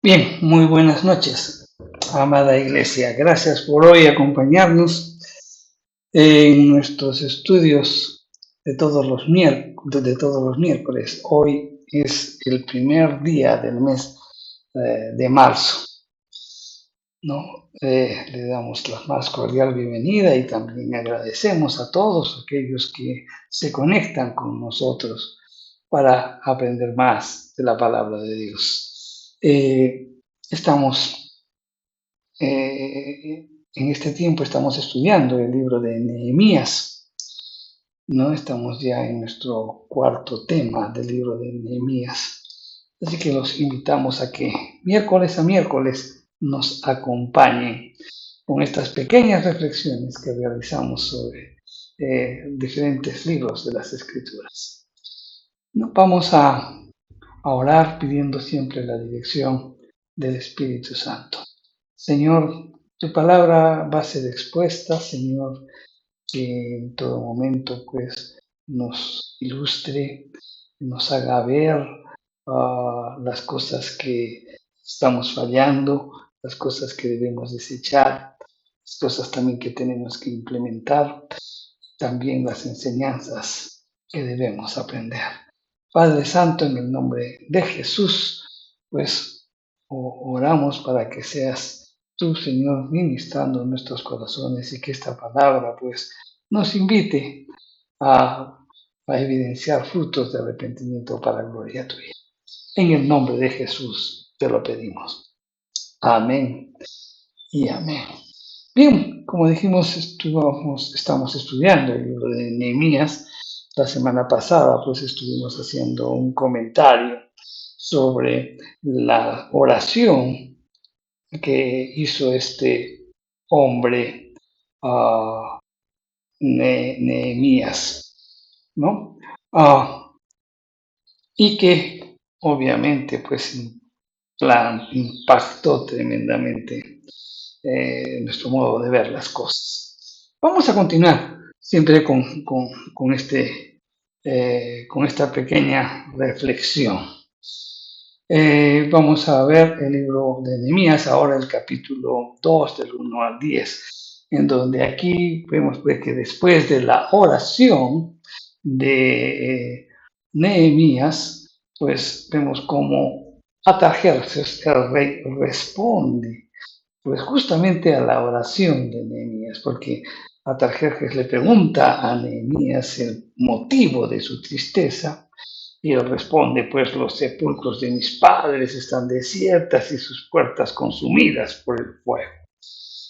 Bien, muy buenas noches, amada Iglesia. Gracias por hoy acompañarnos en nuestros estudios de todos los miércoles. Hoy es el primer día del mes de marzo, ¿no? Le damos la más cordial bienvenida y también agradecemos a todos aquellos que se conectan con nosotros para aprender más de la palabra de Dios. Estamos en este tiempo estamos estudiando el libro de Nehemías, ¿no? Estamos ya en nuestro cuarto tema del libro de Nehemías. Así que los invitamos a que miércoles a miércoles nos acompañen con estas pequeñas reflexiones que realizamos sobre diferentes libros de las Escrituras. ¿No? Vamos a orar pidiendo siempre la dirección del Espíritu Santo. Señor, tu palabra va a ser expuesta, Señor, que en todo momento pues nos ilustre, nos haga ver las cosas que estamos fallando, las cosas que debemos desechar, las cosas también que tenemos que implementar, también las enseñanzas que debemos aprender. Padre Santo, en el nombre de Jesús, pues oramos para que seas tú, Señor, ministrando en nuestros corazones y que esta palabra, pues, nos invite a, a evidenciar frutos de arrepentimiento para la gloria tuya. En el nombre de Jesús te lo pedimos. Amén y amén. Bien, como dijimos, estamos estudiando el libro de Nehemías. La semana pasada, pues, estuvimos haciendo un comentario sobre la oración que hizo este hombre, Nehemías, ¿no? Y que obviamente, pues, impactó tremendamente nuestro modo de ver las cosas. Vamos a continuar siempre con esta pequeña reflexión. Vamos a ver el libro de Nehemías, ahora el capítulo 2 del 1 al 10, en donde aquí vemos pues, que después de la oración de Nehemías, pues vemos cómo Artajerjes, el rey, responde pues justamente a la oración de Nehemías, porque Artajerjes le pregunta a Nehemías el motivo de su tristeza, y él responde, pues los sepulcros de mis padres están desiertas y sus puertas consumidas por el fuego.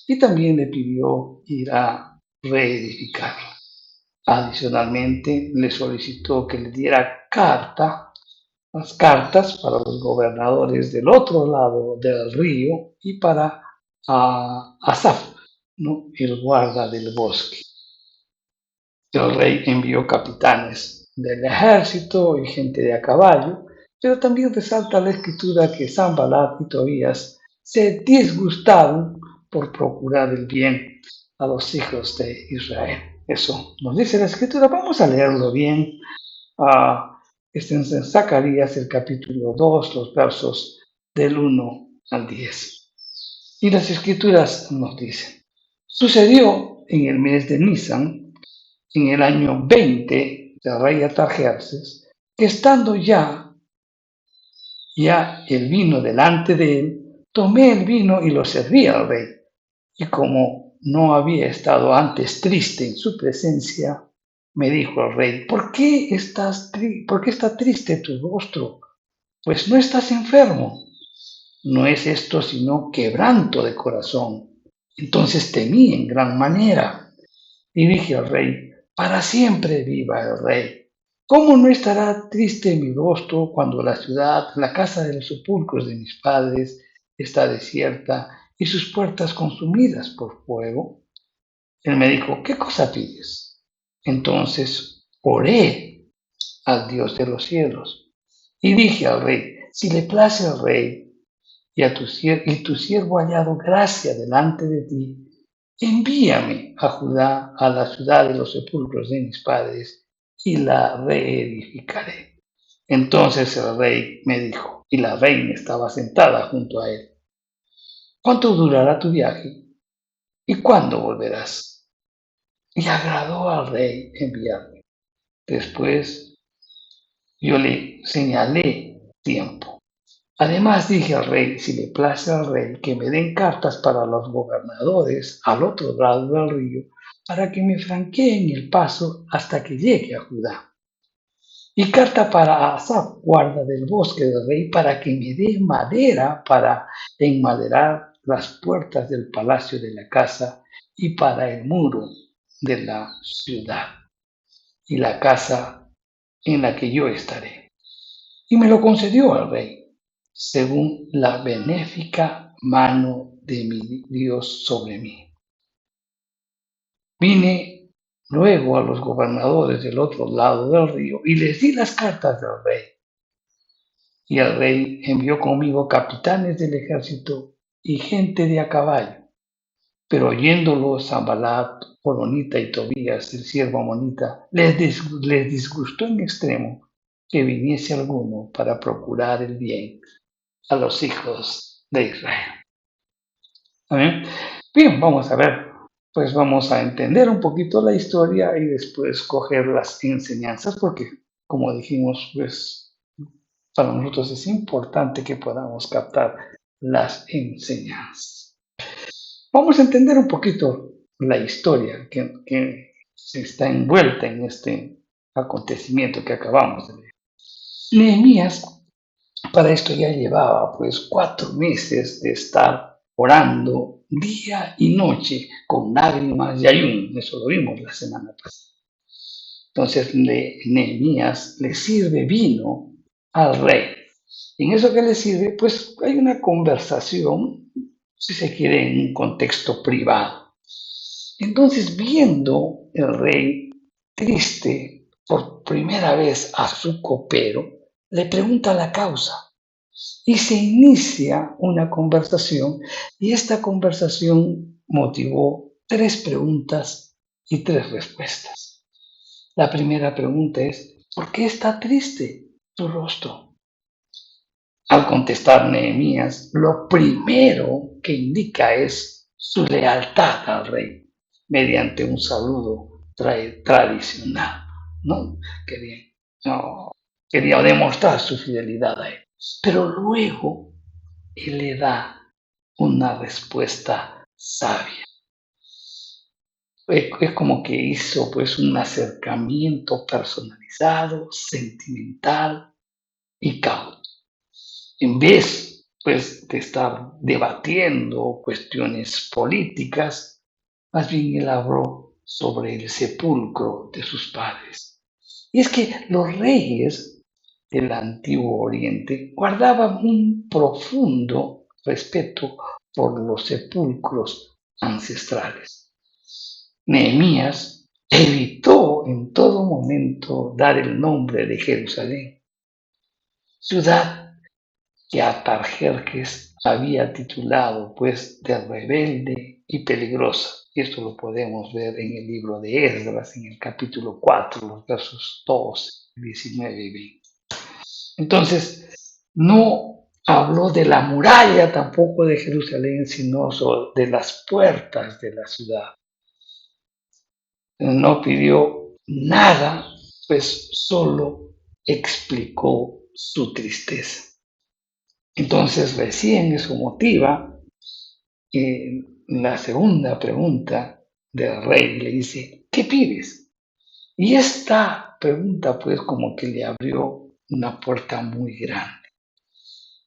Y también le pidió ir a reedificarla. Adicionalmente, le solicitó que le diera las cartas para los gobernadores del otro lado del río y para Asaf, ¿no? El guarda del bosque. El rey envió capitanes del ejército y gente de a caballo, pero también resalta la escritura que Sanballat y Tobías se disgustaron por procurar el bien a los hijos de Israel. Eso nos dice la escritura. Vamos a leerlo bien. Este en Zacarías, el capítulo 2, los versos del 1 al 10. Y las escrituras nos dicen: sucedió en el mes de Nisan, en el año 20 del rey Artajerjes, que estando ya el vino delante de él, tomé el vino y lo serví al rey. Y como no había estado antes triste en su presencia, me dijo el rey: ¿Por qué está triste tu rostro? Pues no estás enfermo. No es esto sino quebranto de corazón. Entonces temí en gran manera. Y dije al rey: para siempre viva el rey. ¿Cómo no estará triste mi rostro cuando la ciudad, la casa de los sepulcros de mis padres, está desierta y sus puertas consumidas por fuego? Él me dijo: ¿qué cosa pides? Entonces oré al Dios de los cielos y dije al rey: si le place al rey y tu siervo hallado gracia delante de ti, envíame a Judá, a la ciudad de los sepulcros de mis padres, y la reedificaré. Entonces el rey me dijo, y la reina estaba sentada junto a él: ¿cuánto durará tu viaje y cuándo volverás? Y agradó al rey enviarme. Después yo le señalé tiempo. Además dije al rey, si le place al rey, que me den cartas para los gobernadores al otro lado del río, para que me franqueen el paso hasta que llegue a Judá. Y carta para Asaf, guarda del bosque del rey, para que me dé madera para enmaderar las puertas del palacio de la casa y para el muro de la ciudad y la casa en la que yo estaré. Y me lo concedió el rey, según la benéfica mano de mi Dios sobre mí. Vine luego a los gobernadores del otro lado del río y les di las cartas del rey. Y el rey envió conmigo capitanes del ejército y gente de a caballo. Pero oyéndolo Sanballat, Horonita y Tobías, el siervo amonita, les disgustó en extremo que viniese alguno para procurar el bien a los hijos de Israel. ¿Amén? Bien, vamos a ver. Pues vamos a entender un poquito la historia y después coger las enseñanzas, porque como dijimos, pues para nosotros es importante que podamos captar las enseñanzas. Vamos a entender un poquito la historia que está envuelta en este acontecimiento que acabamos de leer. Nehemías para esto ya llevaba pues 4 meses de estar orando día y noche con lágrimas y ayuno. Eso lo vimos la semana pasada. Entonces Nehemías le sirve vino al rey. En eso que le sirve, pues hay una conversación, si se quiere, en un contexto privado. Entonces, viendo el rey triste por primera vez a su copero, le pregunta la causa y se inicia una conversación, y esta conversación motivó 3 preguntas y 3 respuestas. La primera pregunta es: ¿por qué está triste tu rostro? Al contestar Nehemías, lo primero que indica es su lealtad al rey mediante un saludo tradicional. ¿No? No, quería demostrar su fidelidad a él. Pero luego él le da una respuesta sabia. Es como que hizo pues un acercamiento personalizado, sentimental y cauto. En vez pues de estar debatiendo cuestiones políticas, más bien él habló sobre el sepulcro de sus padres. Y es que los reyes del antiguo Oriente guardaban un profundo respeto por los sepulcros ancestrales. Nehemías evitó en todo momento dar el nombre de Jerusalén, ciudad que Artajerjes había titulado pues de rebelde y peligrosa. Y esto lo podemos ver en el libro de Esdras, en el capítulo 4, los versos 12, 19 y 20. Entonces, no habló de la muralla tampoco de Jerusalén, sino de las puertas de la ciudad. No pidió nada, pues solo explicó su tristeza. Entonces recién eso motiva la segunda pregunta del rey. Le dice: ¿qué pides? Y esta pregunta pues como que le abrió una puerta muy grande.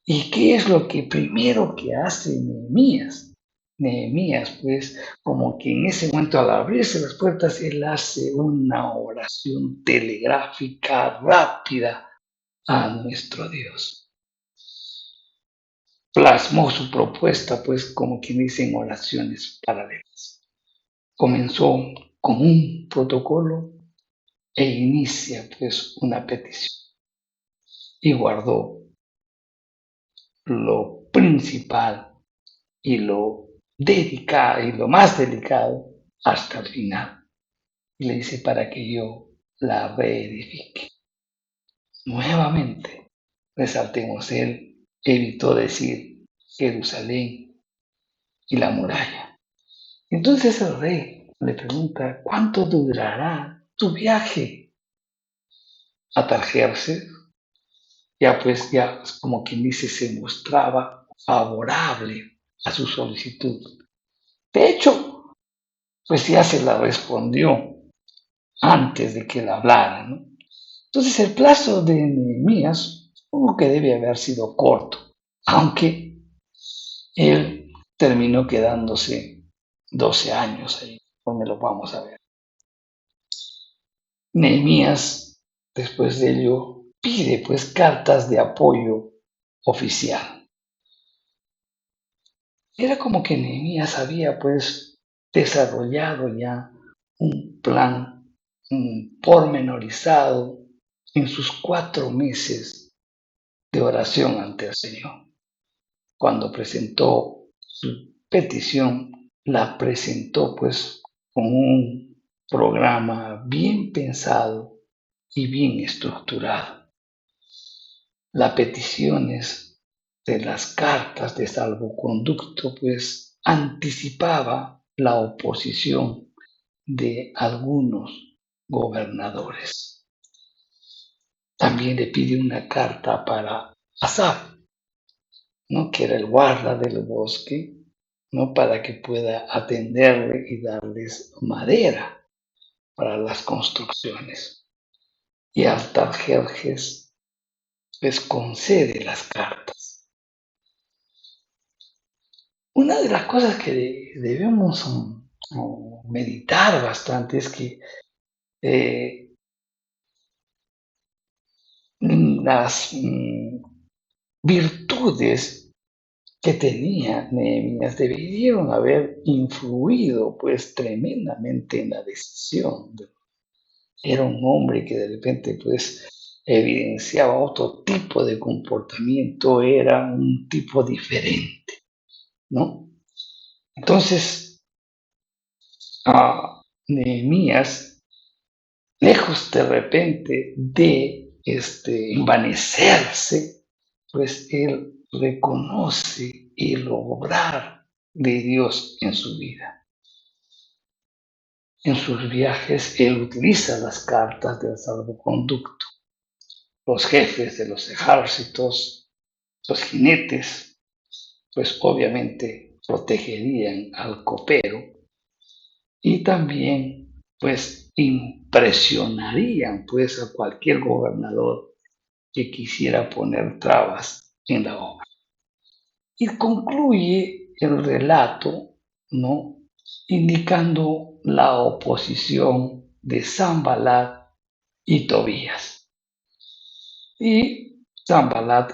¿Y qué es lo que primero que hace Nehemías? Nehemías pues como que en ese momento, al abrirse las puertas, él hace una oración telegráfica rápida a nuestro Dios. Plasmó su propuesta, pues, como quien dice, en oraciones paralelas. Comenzó con un protocolo e inicia, pues, una petición. Y guardó lo principal y lo dedicado y lo más delicado hasta el final. Y le dice: para que yo la reedifique. Nuevamente, resaltemos, él evitó decir Jerusalén y la muralla. Entonces el rey le pregunta, ¿cuánto durará tu viaje a Tarjerjes? Ya pues, ya como quien dice, se mostraba favorable a su solicitud. De hecho, pues ya se la respondió antes de que la hablara, ¿no? Entonces el plazo de Nehemías, supongo que debe haber sido corto, aunque él terminó quedándose 12 años ahí, donde lo vamos a ver. Nehemías, después de ello, pide pues cartas de apoyo oficial. Era como que Nehemías había pues desarrollado ya un plan pormenorizado en sus 4 meses de oración ante el Señor. Cuando presentó su petición, la presentó pues con un programa bien pensado y bien estructurado. Las peticiones de las cartas de salvoconducto pues anticipaba la oposición de algunos gobernadores. También le pide una carta para Asaf, ¿no? Que era el guarda del bosque, ¿no? Para que pueda atenderle y darles madera para las construcciones. Y Artajerjes les concede las cartas. Una de las cosas que debemos meditar bastante es que las virtudes que tenía Nehemías debieron haber influido pues tremendamente en la decisión. Era un hombre que de repente pues evidenciaba otro tipo de comportamiento, era un tipo diferente, ¿no? Entonces, Nehemías, lejos de repente de envanecerse, pues él reconoce el obrar de Dios en su vida. En sus viajes, él utiliza las cartas del salvoconducto. Los jefes de los ejércitos, los jinetes, pues obviamente protegerían al copero y también pues impresionarían pues a cualquier gobernador que quisiera poner trabas en la obra. Y concluye el relato, ¿no? Indicando la oposición de Sanballat y Tobías. Y Nehemías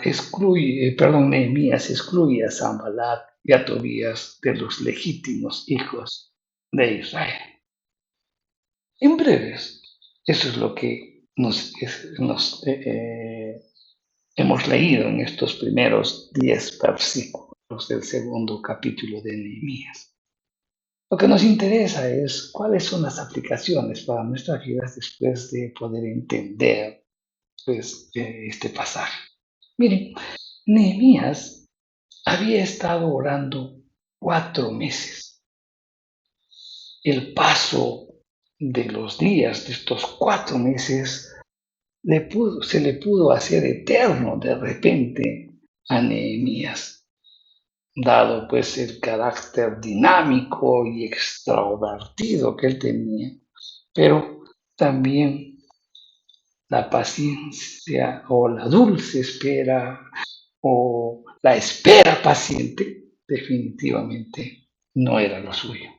excluye a Sanballat y a Tobías de los legítimos hijos de Israel. En breves, eso es lo que hemos leído en estos primeros 10 versículos del segundo capítulo de Nehemías. Lo que nos interesa es cuáles son las aplicaciones para nuestras vidas después de poder entender pues, este pasaje. Miren, Nehemías había estado orando 4 meses. El paso de los días de estos 4 meses se le pudo hacer eterno de repente a Nehemías, dado pues el carácter dinámico y extrovertido que él tenía, pero también la paciencia o la dulce espera o la espera paciente definitivamente no era lo suyo.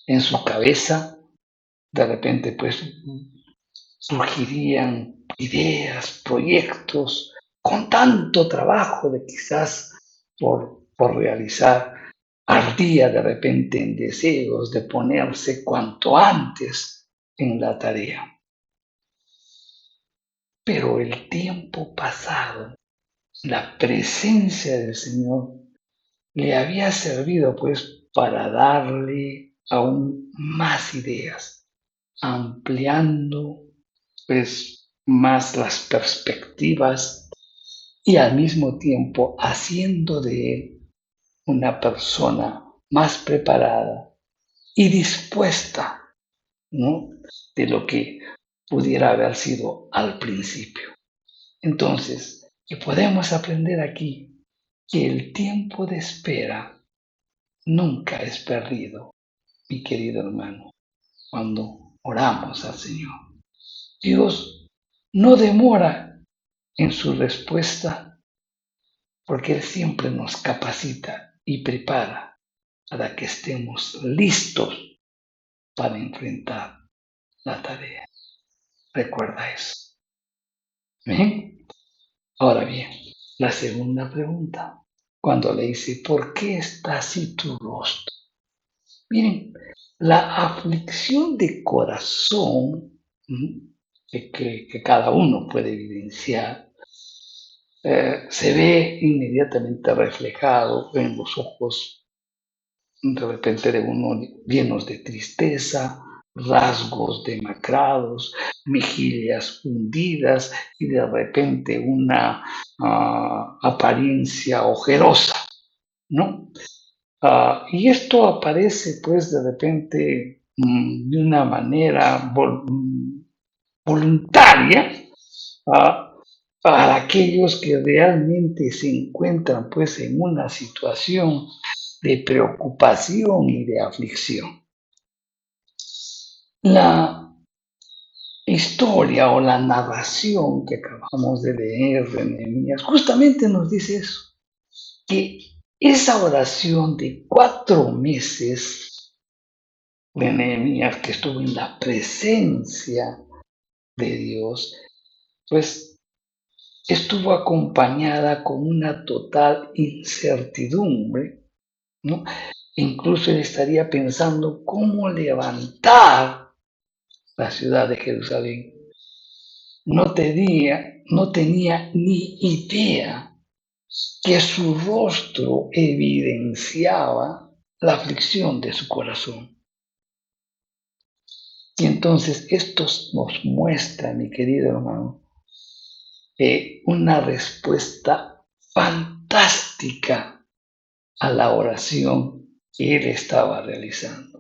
En su cabeza de repente pues surgirían ideas, proyectos con tanto trabajo de quizás por realizar, ardía de repente en deseos de ponerse cuanto antes en la tarea. Pero el tiempo pasado, la presencia del Señor le había servido pues para darle aún más ideas, ampliando pues más las perspectivas y al mismo tiempo haciendo de él una persona más preparada y dispuesta, ¿no?, de lo que pudiera haber sido al principio. Entonces, ¿qué podemos aprender aquí? Que el tiempo de espera nunca es perdido, mi querido hermano, cuando oramos al Señor. Dios no demora en su respuesta porque Él siempre nos capacita y prepara para que estemos listos para enfrentar la tarea. Recuerda eso. ¿Bien? Ahora bien, la segunda pregunta, cuando le dice, ¿por qué está así tu rostro? Miren, la aflicción de corazón que cada uno puede evidenciar, se ve inmediatamente reflejado en los ojos de repente de uno llenos de tristeza, rasgos demacrados, mejillas hundidas y de repente una apariencia ojerosa, ¿no? Y esto aparece pues de repente de una manera voluntaria, ah, para aquellos que realmente se encuentran pues en una situación de preocupación y de aflicción. La historia o la narración que acabamos de leer de Nehemías justamente nos dice eso, que esa oración de 4 meses de Nehemías que estuvo en la presencia de Dios, pues estuvo acompañada con una total incertidumbre, ¿no? Incluso él estaría pensando cómo levantar la ciudad de Jerusalén. No tenía ni idea que su rostro evidenciaba la aflicción de su corazón. Y entonces esto nos muestra, mi querido hermano, una respuesta fantástica a la oración que él estaba realizando.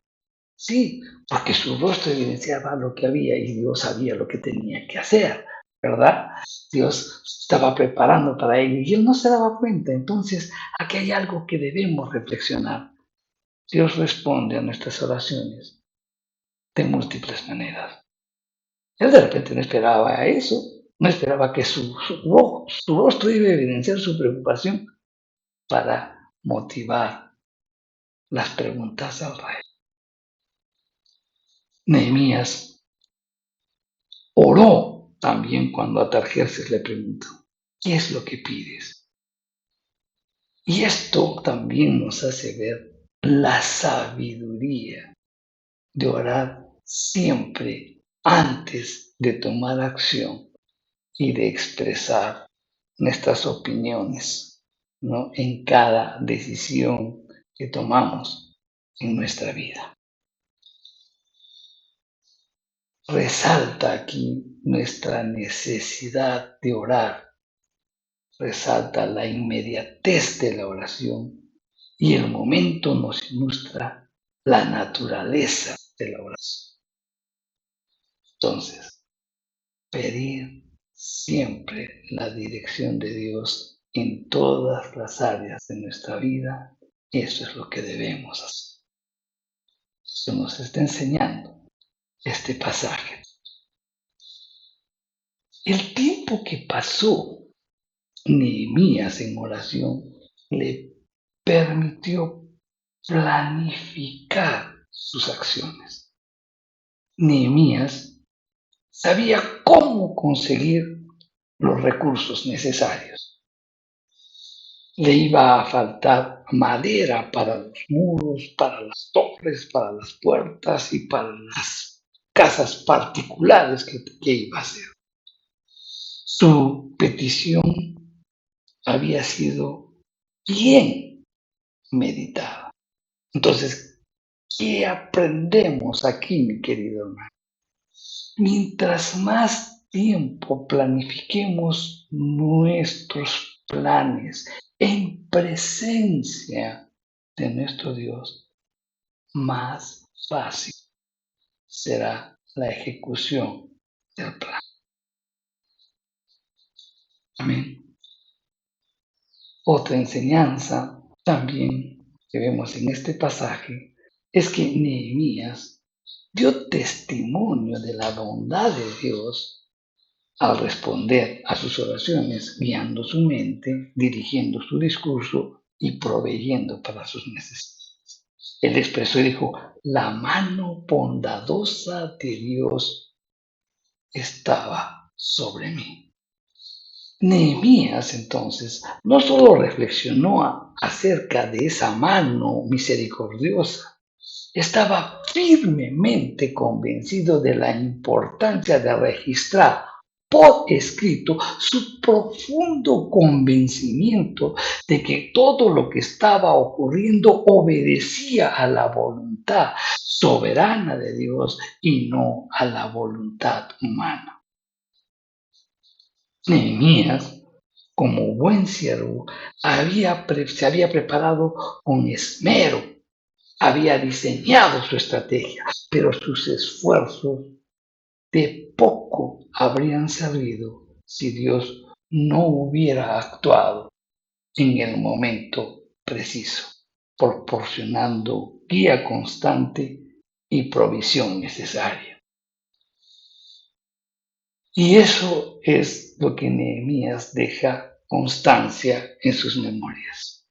Sí, porque su rostro evidenciaba lo que había y Dios sabía lo que tenía que hacer, ¿verdad? Dios estaba preparando para ello y él no se daba cuenta. Entonces, aquí hay algo que debemos reflexionar. Dios responde a nuestras oraciones de múltiples maneras. Él de repente no esperaba eso, no esperaba que su rostro iba a evidenciar su preocupación para motivar las preguntas al rey. Nehemías oró también cuando Atarjerjes le preguntó, ¿qué es lo que pides? Y esto también nos hace ver la sabiduría de orar siempre antes de tomar acción y de expresar nuestras opiniones, ¿no?, en cada decisión que tomamos en nuestra vida. Resalta aquí nuestra necesidad de orar, resalta la inmediatez de la oración y el momento nos ilustra la naturaleza de la oración. Entonces, pedir siempre la dirección de Dios en todas las áreas de nuestra vida, eso es lo que debemos hacer. Eso nos está enseñando este pasaje. El tiempo que pasó Nehemías en oración le permitió planificar sus acciones. Nehemías sabía cómo conseguir los recursos necesarios. Le iba a faltar madera para los muros, para las torres, para las puertas y para las casas particulares que iba a hacer. Su petición había sido bien meditada. Entonces, ¿qué aprendemos aquí, mi querido hermano? Mientras más tiempo planifiquemos nuestros planes en presencia de nuestro Dios, más fácil será la ejecución del plan. Amén. Otra enseñanza también que vemos en este pasaje es que Nehemías dio testimonio de la bondad de Dios al responder a sus oraciones, guiando su mente, dirigiendo su discurso y proveyendo para sus necesidades. Él expresó y dijo: la mano bondadosa de Dios estaba sobre mí. Nehemías entonces no solo reflexionó acerca de esa mano misericordiosa, estaba firmemente convencido de la importancia de registrar por escrito su profundo convencimiento de que todo lo que estaba ocurriendo obedecía a la voluntad soberana de Dios y no a la voluntad humana. Nehemías, como buen siervo, se había preparado con esmero, había diseñado su estrategia, pero sus esfuerzos de poco habrían servido si Dios no hubiera actuado en el momento preciso, proporcionando guía constante y provisión necesaria. Y eso es lo que Nehemías deja constancia en sus memorias.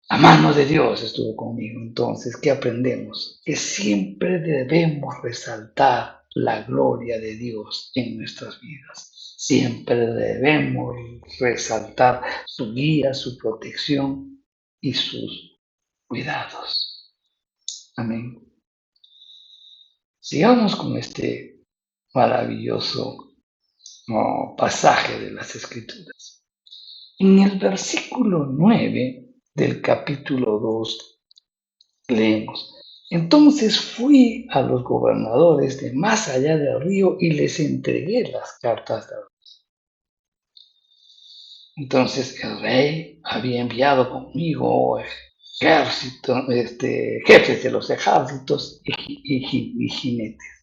La mano de Dios estuvo conmigo. Entonces, ¿qué aprendemos? Que siempre debemos resaltar la gloria de Dios en nuestras vidas. Siempre debemos resaltar su guía, su protección y sus cuidados. Amén. Sigamos con este maravilloso pasaje de las Escrituras. En el versículo 9 del capítulo 2 leemos: entonces fui a los gobernadores de más allá del río y les entregué las cartas de rey. Entonces el rey había enviado conmigo jefes de los ejércitos y jinetes.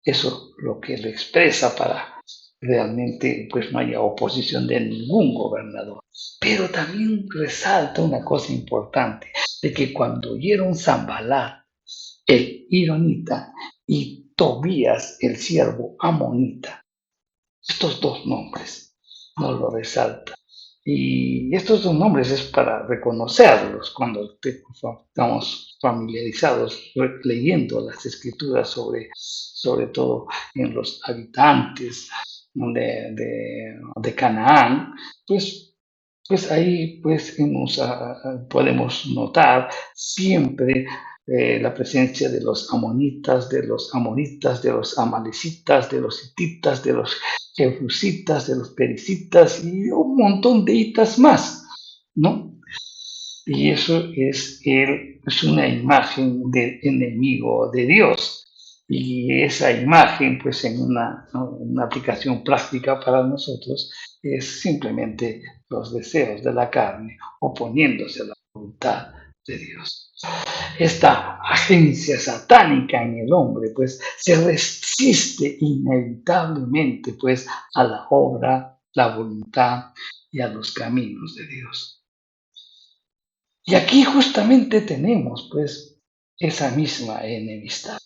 Eso lo que lo expresa para realmente pues no haya oposición de ningún gobernador. Pero también resalta una cosa importante, de que cuando oyeron Sanballat, el ironita, y Tobías, el siervo amonita, estos dos nombres nos lo resalta. Y estos dos nombres es para reconocerlos cuando estamos familiarizados leyendo las escrituras sobre todo en los habitantes de Canaán, pues ahí pues podemos notar siempre la presencia de los amonitas, de los amoritas, de los amalecitas, de los hititas, de los jebusitas, de los pericitas y un montón de hitas más, ¿no? Y eso es una imagen del enemigo de Dios. Y esa imagen, pues en una aplicación práctica para nosotros, es simplemente los deseos de la carne oponiéndose a la voluntad de Dios. Esta agencia satánica en el hombre, pues se resiste inevitablemente, pues, a la obra, la voluntad y a los caminos de Dios. Y aquí justamente tenemos, pues, esa misma enemistad.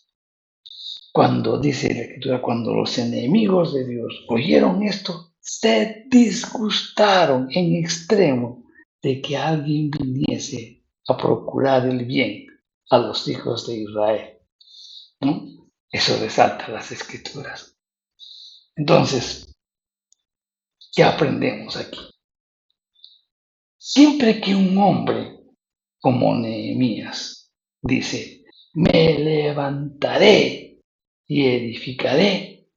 Cuando dice la Escritura, cuando los enemigos de Dios oyeron esto, se disgustaron en extremo de que alguien viniese a procurar el bien a los hijos de Israel, ¿no? Eso resalta las Escrituras. Entonces, ¿qué aprendemos aquí? Siempre que un hombre como Nehemías dice: me levantaré y edificaré,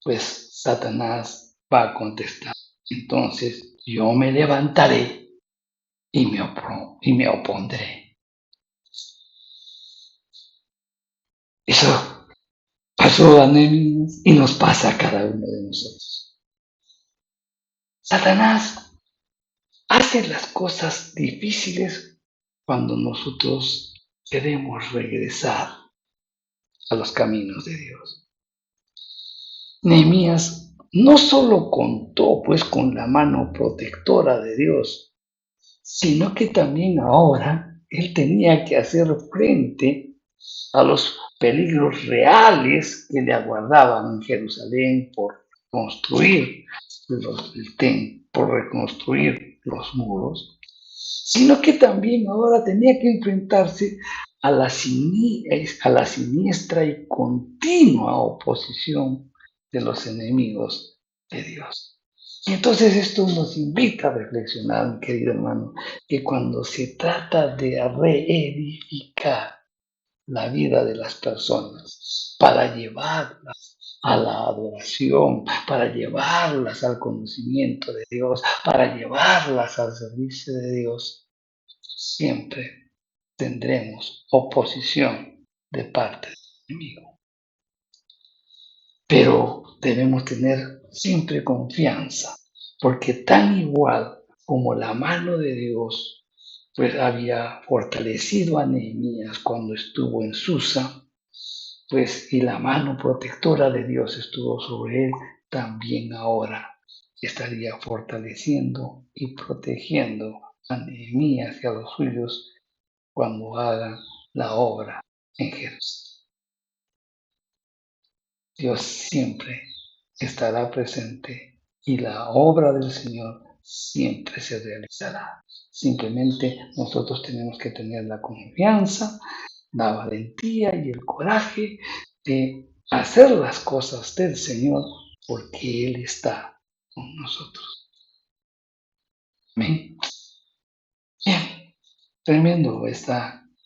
pues Satanás va a contestar: entonces yo me levantaré y me opondré. Eso Pasó a Nehemías y nos pasa a cada uno de nosotros. Satanás hace las cosas difíciles cuando nosotros queremos regresar a los caminos de Dios. Nehemías no solo contó pues con la mano protectora de Dios, sino que también ahora él tenía que hacer frente a los peligros reales que le aguardaban en Jerusalén por construir por reconstruir los muros, sino que también ahora tenía que enfrentarse a la siniestra y continua oposición de los enemigos de Dios. Y entonces esto nos invita a reflexionar, mi querido hermano, que cuando se trata de reedificar la vida de las personas para llevarlas a la adoración, para llevarlas al conocimiento de Dios, para llevarlas al servicio de Dios, siempre tendremos oposición de parte del enemigo. Pero debemos tener siempre confianza, porque tan igual como la mano de Dios pues había fortalecido a Nehemías cuando estuvo en Susa, pues y la mano protectora de Dios estuvo sobre él, también ahora estaría fortaleciendo y protegiendo a Nehemías y a los suyos cuando hagan la obra en Jerusalén. Dios siempre estará presente y la obra del Señor siempre se realizará. Simplemente nosotros tenemos que tener la confianza, la valentía y el coraje de hacer las cosas del Señor porque Él está con nosotros. Amén. Bien, tremendo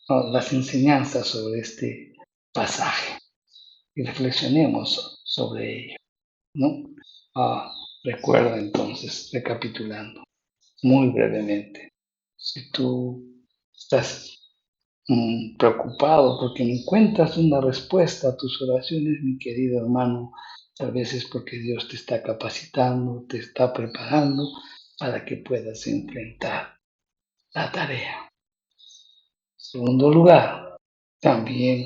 las enseñanzas sobre este pasaje y reflexionemos sobre ello, ¿no? Recuerda entonces, recapitulando muy brevemente, si tú estás preocupado porque no encuentras una respuesta a tus oraciones, mi querido hermano, tal vez es porque Dios te está capacitando, te está preparando para que puedas enfrentar la tarea. En segundo lugar, también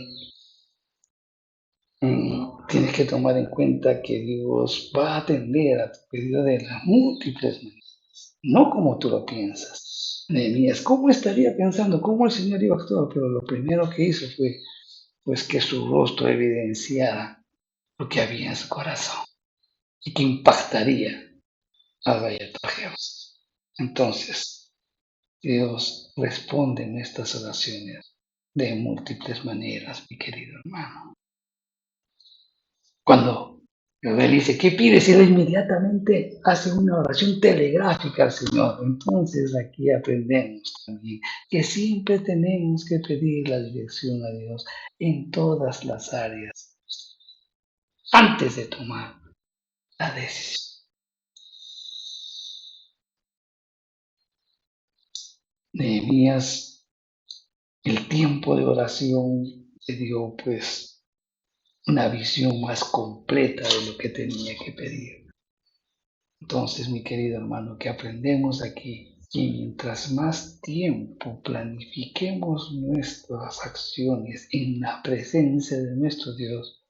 tienes que tomar en cuenta que Dios va a atender a tu pedido de las múltiples maneras, no como tú lo piensas. Nehemías, ¿cómo estaría pensando? ¿Cómo el Señor iba a actuar? Pero lo primero que hizo fue pues que su rostro evidenciara lo que había en su corazón y que impactaría al Bayat-Jebus. Entonces, Dios responde en estas oraciones de múltiples maneras, mi querido hermano. Cuando Él dice, ¿qué pides? Él inmediatamente hace una oración telegráfica al Señor. Entonces aquí aprendemos también que siempre tenemos que pedir la dirección a Dios en todas las áreas antes de tomar la decisión. Nehemías, el tiempo de oración le dio pues una visión más completa de lo que tenía que pedir. Entonces, mi querido hermano, que aprendemos aquí que mientras más tiempo planifiquemos nuestras acciones en la presencia de nuestro Dios,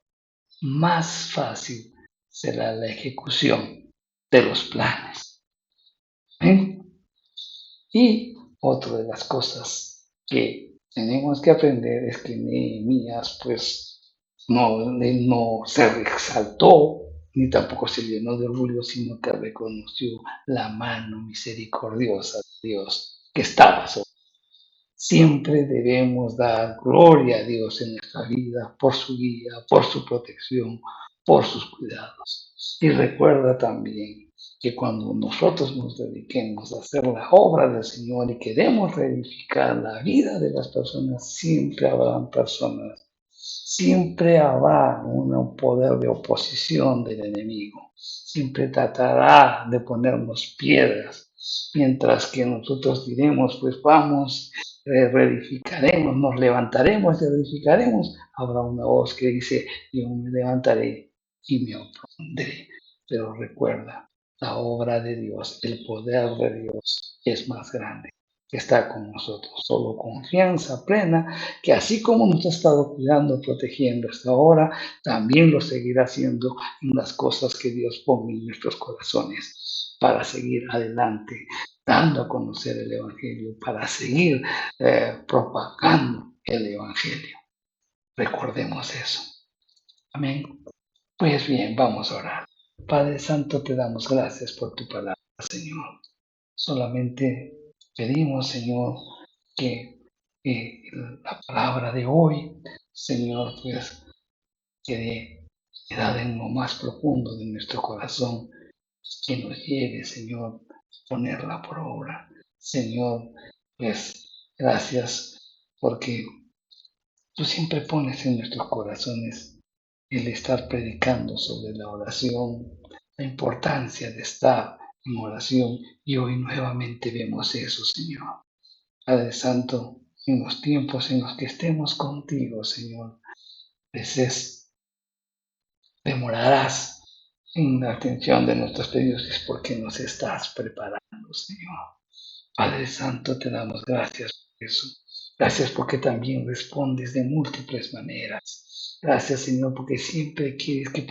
más fácil será la ejecución de los planes. ¿Eh? Y otra de las cosas que tenemos que aprender es que Nehemías pues no se exaltó ni tampoco se llenó de orgullo, sino que reconoció la mano misericordiosa de Dios que estaba sobre él. Siempre debemos dar gloria a Dios en nuestra vida por su guía, por su protección, por sus cuidados. Y recuerda también que cuando nosotros nos dediquemos a hacer la obra del Señor y queremos reedificar la vida de las personas, siempre habrán personas, siempre habrá un poder de oposición del enemigo, siempre tratará de ponernos piedras Mientras que nosotros diremos, pues vamos, reedificaremos, nos levantaremos y reedificaremos, habrá una voz que dice, yo me levantaré y me opondré. Pero recuerda, la obra de Dios, el poder de Dios es más grande, que está con nosotros. Solo confianza plena, que así como nos ha estado cuidando, protegiendo hasta ahora, también lo seguirá haciendo en las cosas que Dios pone en nuestros corazones para seguir adelante, dando a conocer el Evangelio, para seguir propagando el Evangelio. Recordemos eso. Amén. Pues bien, vamos a orar. Padre Santo, te damos gracias por tu palabra, Señor. Solamente pedimos, Señor, que la palabra de hoy, Señor, pues quede quedada en lo más profundo de nuestro corazón, que nos lleve, Señor, a ponerla por obra. Señor, pues gracias porque tú siempre pones en nuestros corazones el estar predicando sobre la oración, la importancia de estar en oración, y hoy nuevamente vemos eso, Señor. Padre Santo, en los tiempos en los que estemos contigo, Señor, veces demorarás en la atención de nuestros pedidos, es porque nos estás preparando, Señor. Padre Santo, te damos gracias por eso. Gracias porque también respondes de múltiples maneras. Gracias, Señor, porque siempre quieres que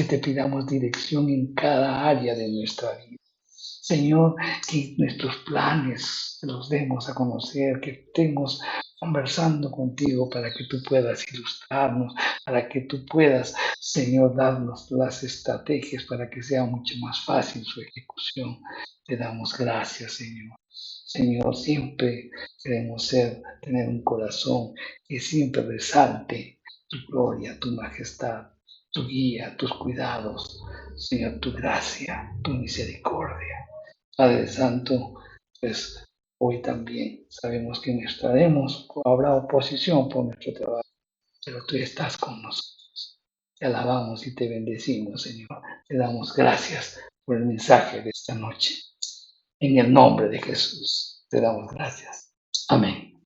te pidamos dirección en cada área de nuestra vida. Señor, que nuestros planes los demos a conocer, que estemos conversando contigo para que tú puedas ilustrarnos, para que tú puedas, Señor, darnos las estrategias para que sea mucho más fácil su ejecución. Te damos gracias, Señor. Señor, siempre queremos tener un corazón que siempre resalte tu gloria, tu majestad, tu guía, tus cuidados, Señor, tu gracia, tu misericordia. Padre Santo, pues hoy también sabemos que habrá oposición por nuestro trabajo, pero tú estás con nosotros. Te alabamos y te bendecimos, Señor. Te damos gracias por el mensaje de esta noche. En el nombre de Jesús, te damos gracias. Amén.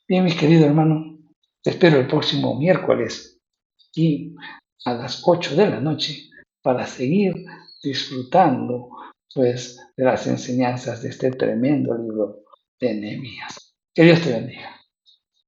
Bien, mis queridos hermanos, te espero el próximo miércoles y a las 8 de la noche para seguir disfrutando pues de las enseñanzas de este tremendo libro de Nehemías. Que Dios te bendiga.